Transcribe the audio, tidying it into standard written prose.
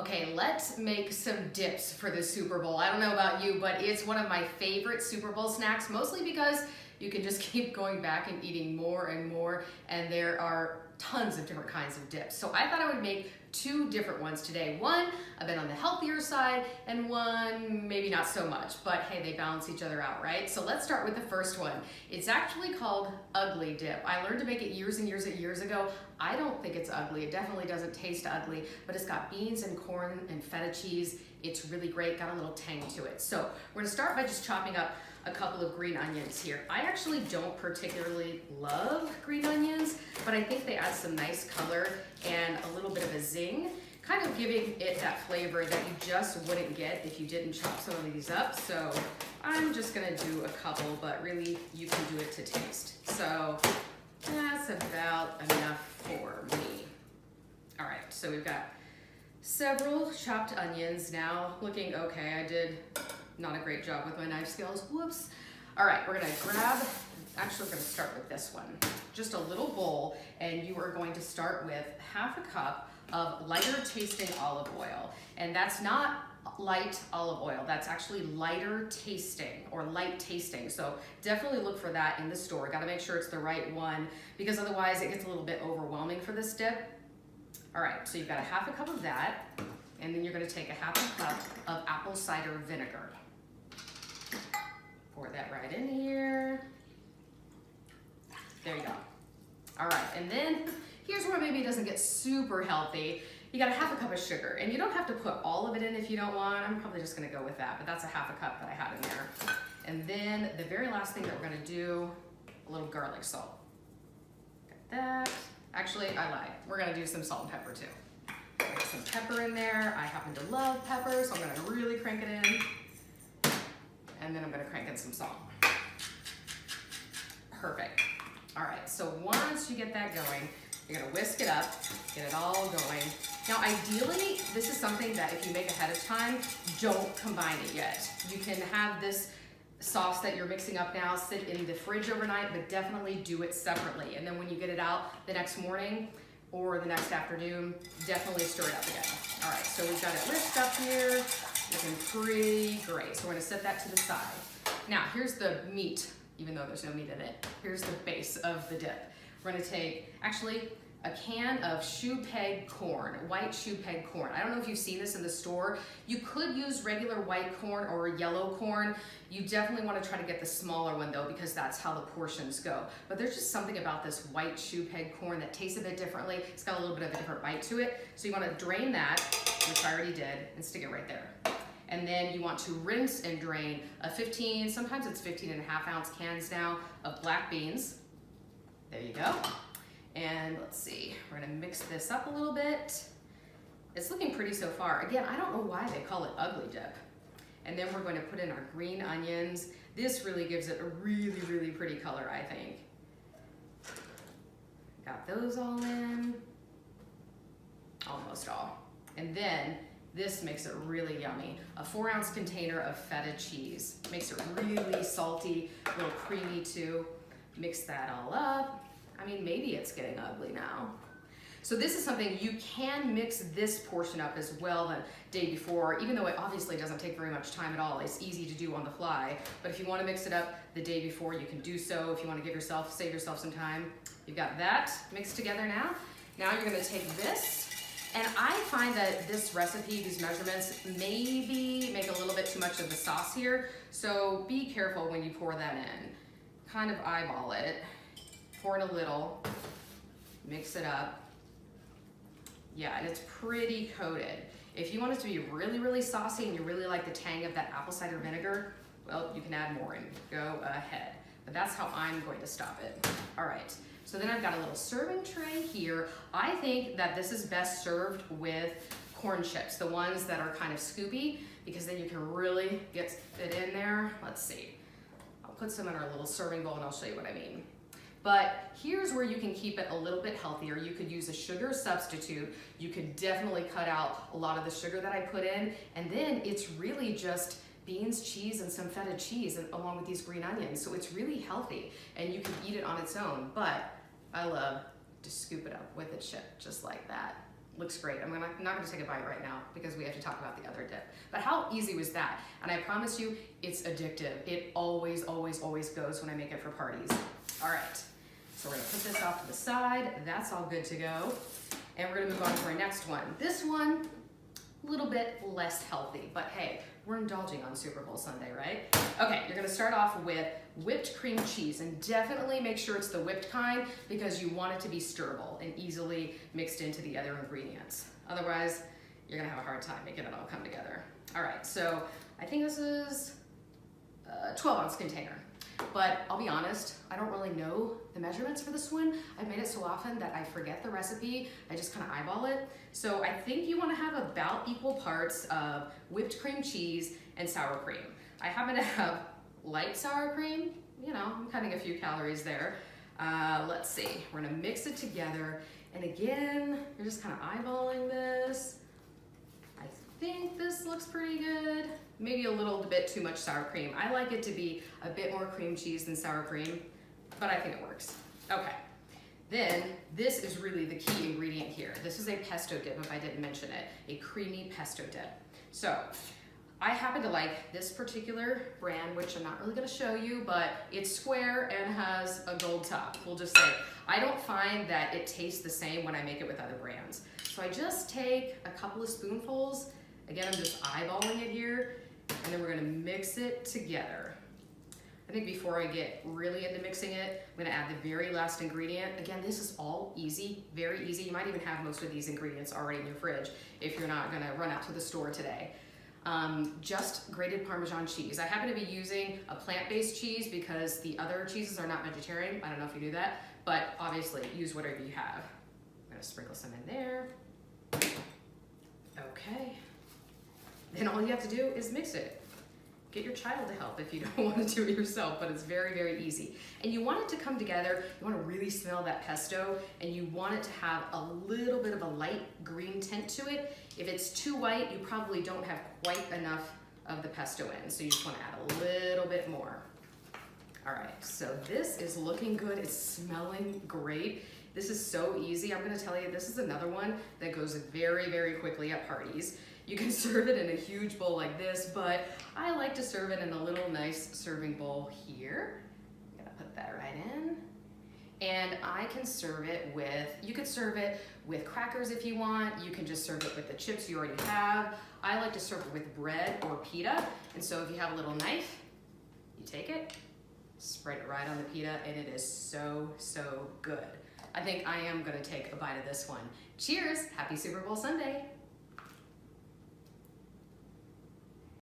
Okay, let's make some dips for the Super Bowl. I don't know about you, but it's one of my favorite Super Bowl snacks, mostly because you can just keep going back and eating more and more, and there are tons of different kinds of dips. So I thought I would make two different ones today. One, a bit on the healthier side, and one, maybe not so much, but hey, they balance each other out, right? So let's start with the first one. It's actually called Ugly Dip. I learned to make it years and years ago. I don't think it's ugly. It definitely doesn't taste ugly, but it's got beans and corn and feta cheese. It's really great, got a little tang to it. So we're gonna start by just chopping up a couple of green onions here. I actually don't particularly love green onions, but I think they add some nice color and a little bit of a zing, kind of giving it that flavor that you just wouldn't get if you didn't chop some of these up. So I'm just gonna do a couple, but really you can do it to taste. So that's about enough for me. All right, so we've got several chopped onions now. Looking okay. I did not a great job with my knife skills, whoops. All right, we're gonna grab, actually we're gonna start with this one. Just a little bowl, and you are going to start with half a cup of lighter tasting olive oil. And that's not light olive oil, that's actually lighter tasting or light tasting. So definitely look for that in the store. Gotta make sure it's the right one, because otherwise it gets a little bit overwhelming for this dip. All right, so you've got a half a cup of that, and then you're gonna take a half a cup of apple cider vinegar. Pour that right in here. There you go. All right, and then here's where maybe it doesn't get super healthy. You got a half a cup of sugar, and you don't have to put all of it in if you don't want. I'm probably just gonna go with that, but that's a half a cup that I had in there. And then the very last thing that we're gonna do, a little garlic salt. Got that. Actually, I lied. We're gonna do some salt and pepper too. Get some pepper in there. I happen to love pepper, so I'm gonna really crank it in. And then I'm gonna crank in some salt. Perfect. All right, so once you get that going, you're gonna whisk it up, get it all going. Now, ideally, this is something that if you make ahead of time, don't combine it yet. You can have this sauce that you're mixing up now sit in the fridge overnight, but definitely do it separately. And then when you get it out the next morning or the next afternoon, definitely stir it up again. All right, so we've got it whisked up here. Looking pretty great. So we're gonna set that to the side. Now, here's the meat, even though there's no meat in it. Here's the base of the dip. We're gonna take, actually, a can of shoe peg corn, white shoe peg corn. I don't know if you've seen this in the store. You could use regular white corn or yellow corn. You definitely wanna try to get the smaller one though, because that's how the portions go. But there's just something about this white shoe peg corn that tastes a bit differently. It's got a little bit of a different bite to it. So you wanna drain that, which I already did, and stick it right there. And then you want to rinse and drain a 15, sometimes it's 15.5 ounce cans now of black beans. There you go. And let's see, we're gonna mix this up a little bit. It's looking pretty so far. Again, I don't know why they call it Ugly Dip. And then we're going to put in our green onions. This really gives it a really, really pretty color, I think. Got those all in, almost all. And then this makes it really yummy. A 4-ounce container of feta cheese. Makes it really salty, a little creamy too. Mix that all up. I mean, maybe it's getting ugly now. So this is something you can mix this portion up as well the day before, even though it obviously doesn't take very much time at all. It's easy to do on the fly. But if you want to mix it up the day before, you can do so. If you want to save yourself some time. You've got that mixed together now. Now you're going to take this. And I find that this recipe, these measurements, maybe make a little bit too much of the sauce here. So be careful when you pour that in. Kind of eyeball it, pour in a little, mix it up. Yeah, and it's pretty coated. If you want it to be really, really saucy and you really like the tang of that apple cider vinegar, well, you can add more in, go ahead. But that's how I'm going to stop it. All right. So then I've got a little serving tray here. I think that this is best served with corn chips, the ones that are kind of scoopy, because then you can really get it in there. Let's see. I'll put some in our little serving bowl and I'll show you what I mean. But here's where you can keep it a little bit healthier. You could use a sugar substitute. You could definitely cut out a lot of the sugar that I put in, and then it's really just beans, cheese, and some feta cheese along with these green onions. So it's really healthy and you can eat it on its own, but I love to scoop it up with a chip just like that. Looks great. I'm not gonna take a bite right now because we have to talk about the other dip. But how easy was that? And I promise you, it's addictive. It always, always, always goes when I make it for parties. All right, so we're gonna put this off to the side. That's all good to go. And we're gonna move on to our next one. This one, a little bit less healthy, but hey, we're indulging on Super Bowl Sunday, right? Okay, you're gonna start off with whipped cream cheese, and definitely make sure it's the whipped kind because you want it to be stirrable and easily mixed into the other ingredients. Otherwise, you're gonna have a hard time making it all come together. All right, so I think this is a 12-ounce container. But I'll be honest, I don't really know the measurements for this one. I've made it so often that I forget the recipe. I just kind of eyeball it. So I think you want to have about equal parts of whipped cream cheese and sour cream. I happen to have light sour cream. You know, I'm cutting a few calories there. Let's see, we're gonna mix it together. And again, you're just kind of eyeballing this. I think this looks pretty good. Maybe a little bit too much sour cream. I like it to be a bit more cream cheese than sour cream, but I think it works. Okay, then this is really the key ingredient here. This is a pesto dip, if I didn't mention it, a creamy pesto dip. So I happen to like this particular brand, which I'm not really gonna show you, but it's square and has a gold top. We'll just say, I don't find that it tastes the same when I make it with other brands. So I just take a couple of spoonfuls. Again, I'm just eyeballing it here, and then we're gonna mix it together. I think before I get really into mixing it, I'm gonna add the very last ingredient. Again, this is all easy, very easy. You might even have most of these ingredients already in your fridge if you're not gonna run out to the store today. Just grated Parmesan cheese. I happen to be using a plant-based cheese because the other cheeses are not vegetarian. I don't know if you knew that, but obviously use whatever you have. I'm gonna sprinkle some in there. Okay. Then all you have to do is mix it. Get your child to help if you don't want to do it yourself, but it's very, very easy. And you want it to come together, you want to really smell that pesto, and you want it to have a little bit of a light green tint to it. If it's too white, you probably don't have quite enough of the pesto in, so you just want to add a little bit more. All right, so this is looking good, it's smelling great. This is so easy. I'm gonna tell you, this is another one that goes very, very quickly at parties. You can serve it in a huge bowl like this, but I like to serve it in a little nice serving bowl here. I'm gonna put that right in. And I can serve it with, you could serve it with crackers if you want. You can just serve it with the chips you already have. I like to serve it with bread or pita. And so if you have a little knife, you take it, spread it right on the pita, and it is so, so good. I think I am gonna take a bite of this one. Cheers, happy Super Bowl Sunday.